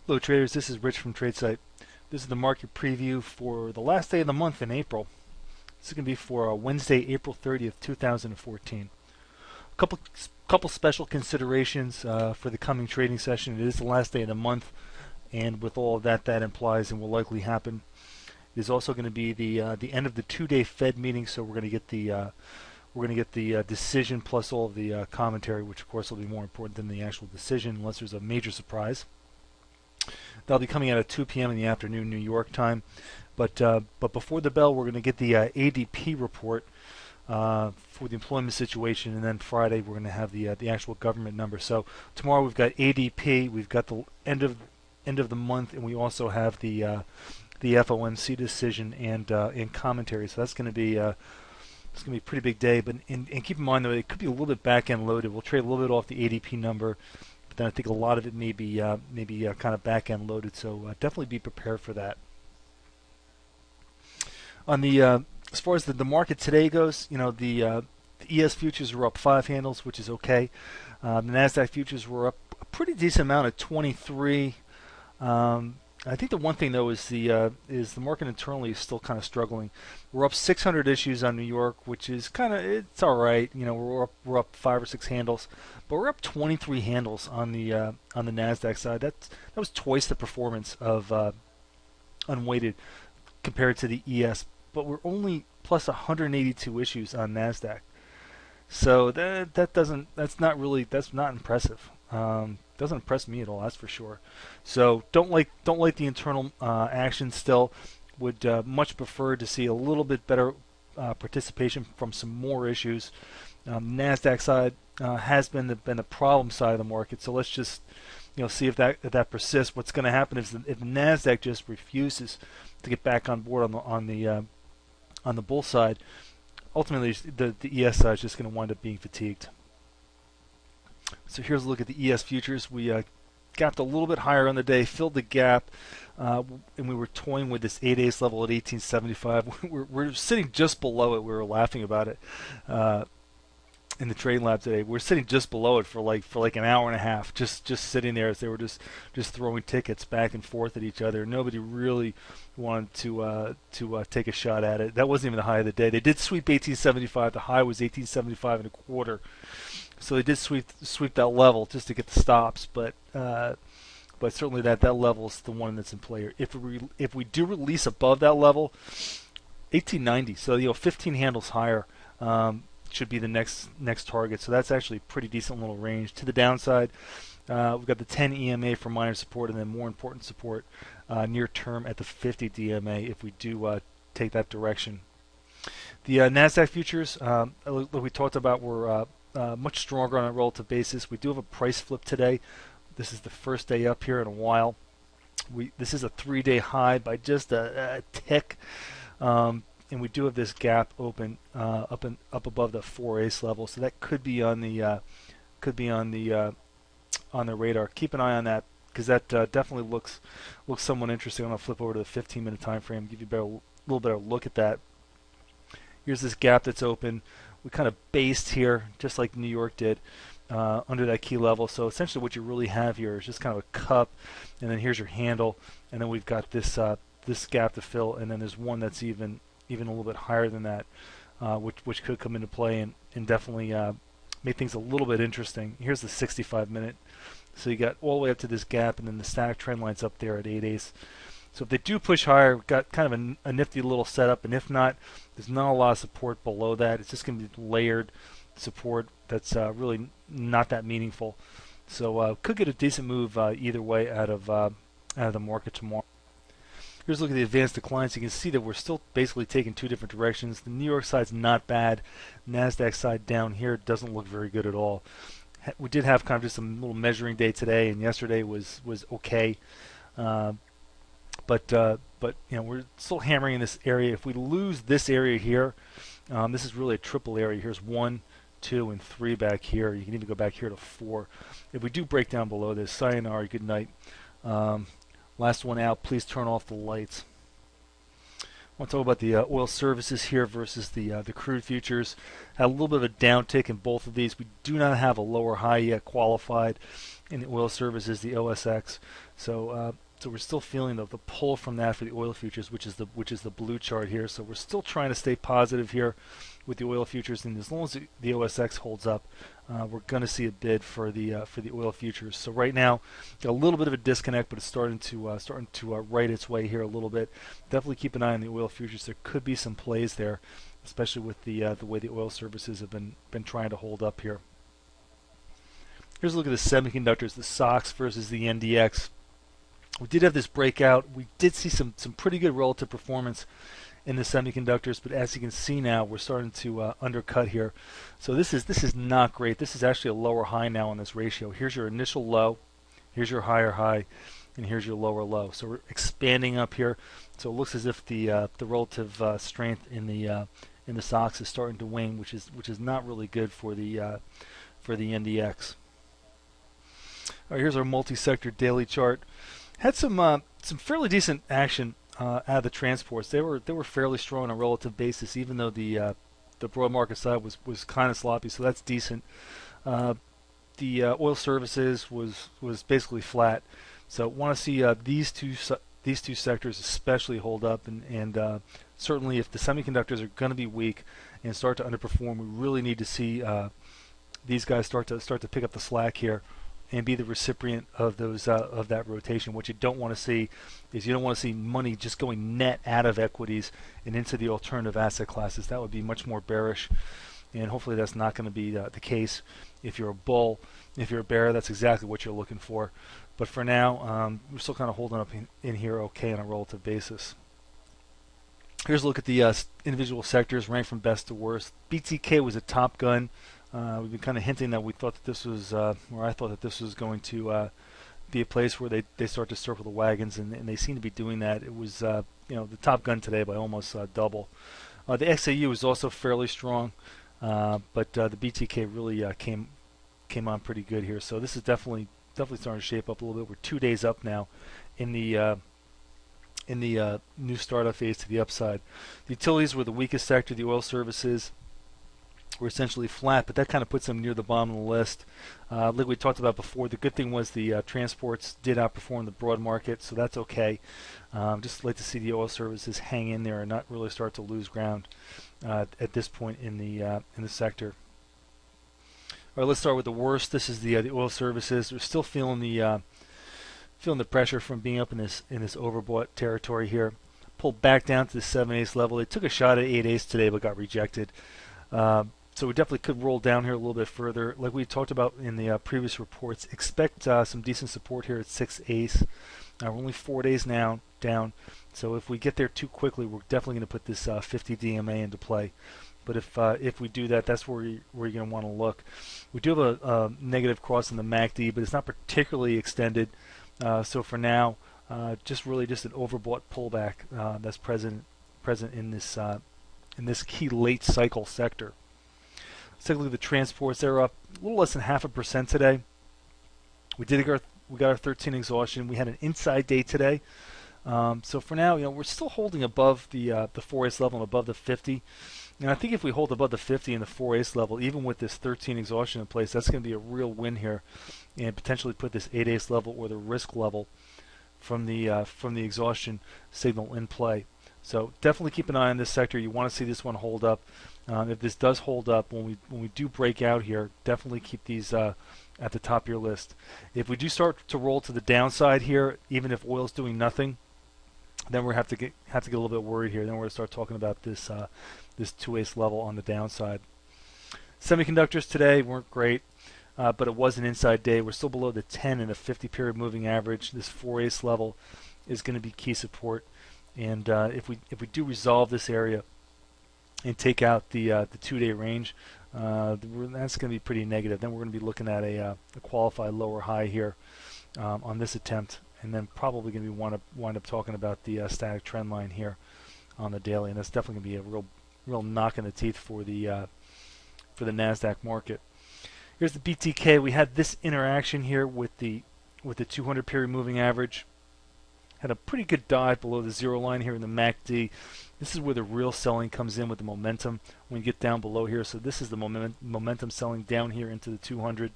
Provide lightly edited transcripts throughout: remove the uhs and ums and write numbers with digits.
Hello traders, this is Rich from Tradesight. This is the market preview for the last day of the month in April. This is going to be for Wednesday, April 30th, 2014. A couple special considerations for the coming trading session. It is the last day of the month, and with all of that implies and will likely happen. It is also going to be the end of the 2-day Fed meeting, so we're going to get the decision plus all of the commentary, which of course will be more important than the actual decision, unless there's a major surprise. That'll be coming out at 2 p.m. in the afternoon, New York time. But before the bell, we're going to get the ADP report for the employment situation, and then Friday we're going to have the actual government number. So tomorrow we've got ADP, we've got the end of the month, and we also have the FOMC decision and commentary. So that's going to be it's going to be a pretty big day. But and keep in mind though, it could be a little bit back end loaded. We'll trade a little bit off the ADP number. But then I think a lot of it may be kind of back end loaded, so definitely be prepared for that. On the as far as the market today goes, the ES futures were up 5 handles, which is okay. The Nasdaq futures were up a pretty decent amount at 23. I think the one thing though is the market internally is still kind of struggling. We're up 600 issues on New York, which is it's all right. We're up 5 or 6 handles, but we're up 23 handles on the Nasdaq side. That was twice the performance of unweighted compared to the ES, but we're only plus 182 issues on Nasdaq. So that's not impressive. Doesn't impress me at all, that's for sure. So don't like the internal action still. Would much prefer to see a little bit better participation from some more issues. Nasdaq side has been the problem side of the market. So let's just see if that persists. What's going to happen is if Nasdaq just refuses to get back on board on the bull side, ultimately the ES side is just going to wind up being fatigued. So here's a look at the ES futures. We gapped a little bit higher on the day, filled the gap, and we were toying with this 8-ace level at 1875. We're sitting just below it. We were laughing about it in the trading lab today. We're sitting just below it for like an hour and a half, just sitting there as they were just throwing tickets back and forth at each other. Nobody really wanted to take a shot at it. That wasn't even the high of the day. They did sweep 1875. The high was 1875 and a quarter. So they did sweep that level just to get the stops, but certainly that level is the one that's in play here. If we do release above that level, 1890, so 15 handles higher should be the next target. So that's actually a pretty decent little range. To the downside, we've got the 10 EMA for minor support, and then more important support near term at the 50 DMA if we do take that direction. The Nasdaq futures, like we talked about, were much stronger on a relative basis. We do have a price flip today. This is the first day up here in a while. This is a 3-day high by just a tick, and we do have this gap open up above the 4-ace level. So that could be on the radar. Keep an eye on that because that definitely looks somewhat interesting. I'm gonna flip over to the 15-minute time frame, give you a little better look at that. Here's this gap that's open. We kind of based here, just like New York did, under that key level. So essentially what you really have here is just kind of a cup, and then here's your handle, and then we've got this gap to fill, and then there's one that's even a little bit higher than that, which could come into play and definitely make things a little bit interesting. Here's the 65-minute. So you got all the way up to this gap, and then the static trend line's up there at 8-ace. So if they do push higher, we've got kind of a nifty little setup, and if not, there's not a lot of support below that. It's just going to be layered support that's really not that meaningful. So could get a decent move either way out of the market tomorrow. Here's a look at the advanced declines. You can see that we're still basically taking 2 different directions. The New York side's not bad. Nasdaq side down here doesn't look very good at all. We did have kind of just a little measuring day today, and yesterday was okay. But we're still hammering in this area. If we lose this area here, this is really a triple area. Here's 1, 2, and 3 back here. You can even go back here to 4. If we do break down below this, sayonara, good night. Last one out. Please turn off the lights. want to talk about the oil services here versus the crude futures. Had a little bit of a downtick in both of these. We do not have a lower high yet qualified in the oil services, the OSX. So we're still feeling the pull from that for the oil futures, which is the blue chart here. So we're still trying to stay positive here with the oil futures, and as long as the OSX holds up, we're going to see a bid for the oil futures. So right now, got a little bit of a disconnect, but it's starting to right its way here a little bit. Definitely keep an eye on the oil futures. There could be some plays there, especially with the way the oil services have been trying to hold up here. Here's a look at the semiconductors, the SOX versus the NDX. We did have this breakout. We did see some pretty good relative performance in the semiconductors, but as you can see now, we're starting to undercut here. So this is not great. This is actually a lower high now on this ratio. Here's your initial low, here's your higher high, and here's your lower low. So we're expanding up here. So it looks as if the relative strength in the SOX is starting to wane, which is not really good for the NDX. All right, here's our multi-sector daily chart. Had some fairly decent action out of the transports. They were fairly strong on a relative basis, even though the broad market side was kind of sloppy. So that's decent. The oil services was basically flat. So want to see these two sectors especially hold up, and certainly if the semiconductors are going to be weak and start to underperform, we really need to see these guys start to pick up the slack here and be the recipient of those of that rotation. What you don't want to see is you don't want to see money just going net out of equities and into the alternative asset classes. That would be much more bearish, and hopefully that's not going to be the case. If you're a bull, if you're a bear, that's exactly what you're looking for. But for now, we're still kind of holding up in here okay on a relative basis. Here's a look at the individual sectors ranked from best to worst. BTK was a top gun. We've been kind of hinting that we thought that this was, or I thought that this was going to be a place where they start to circle the wagons, and they seem to be doing that. It was, the top gun today by almost double. The XAU was also fairly strong, but the BTK really came on pretty good here. So this is definitely starting to shape up a little bit. We're 2 days up now in the new startup phase to the upside. The utilities were the weakest sector. The oil services were essentially flat, but that kind of puts them near the bottom of the list. Like we talked about before, the good thing was the transports did outperform the broad market, so that's okay. Just like to see the oil services hang in there and not really start to lose ground at this point in the sector. All right, let's start with the worst. This is the oil services. We're still feeling the pressure from being up in this overbought territory here. Pulled back down to the 7/8 level. They took a shot at 8/8 today, but got rejected. So we definitely could roll down here a little bit further. Like we talked about in the previous reports, expect some decent support here at 6/8. We're only 4 days now down, so if we get there too quickly, we're definitely going to put this 50 DMA into play. But if we do that, that's where you're going to want to look. We do have a negative cross in the MACD, but it's not particularly extended. So for now, just an overbought pullback that's present in this key late cycle sector. Let's take a look at the transports. They're up a little less than 0.5% today. We got our 13 exhaustion. We had an inside day today. So for now, we're still holding above the 4/8 level and above the 50. And I think if we hold above the 50 and the 4/8 level, even with this 13 exhaustion in place, that's going to be a real win here, and potentially put this 8/8 level or the risk level from the exhaustion signal in play. So definitely keep an eye on this sector. You want to see this one hold up. If this does hold up, when we do break out here, definitely keep these at the top of your list. If we do start to roll to the downside here, even if oil's doing nothing, then we have to get a little bit worried here. Then we're going to start talking about this 2/8 level on the downside. Semiconductors today weren't great, but it was an inside day. We're still below the 10 and the 50 period moving average. This 4/8 level is going to be key support, and if we do resolve this area and take out the 2-day range, that's going to be pretty negative. Then we're going to be looking at a qualified lower high here on this attempt, and then probably going to wind up talking about the static trend line here on the daily, and that's definitely going to be a real knock in the teeth for the Nasdaq market. Here's the BTK. We had this interaction here with the 200 period moving average. Had a pretty good dive below the zero line here in the MACD, This is where the real selling comes in with the momentum when you get down below here. So this is the momentum selling down here into the 200.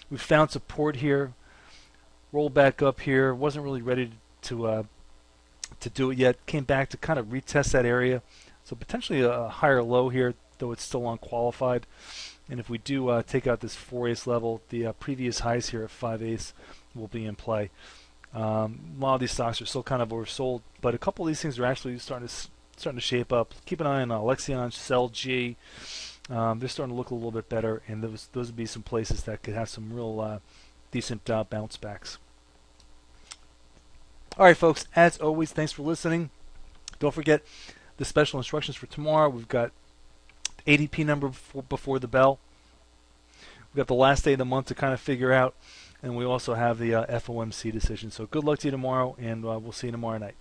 We found support here, rolled back up here, wasn't really ready to do it yet, came back to kind of retest that area. So potentially a higher low here, though it's still unqualified. And if we do take out this 4/8 level, the previous highs here at 5/8 will be in play. A lot of these stocks are still kind of oversold, but a couple of these things are actually starting to shape up. Keep an eye on Alexion, CellG. They're starting to look a little bit better, and those would be some places that could have some real decent bounce backs. All right, folks, as always, thanks for listening. Don't forget the special instructions for tomorrow. We've got ADP number before the bell. We've got the last day of the month to kind of figure out, and we also have the FOMC decision. So good luck to you tomorrow, and we'll see you tomorrow night.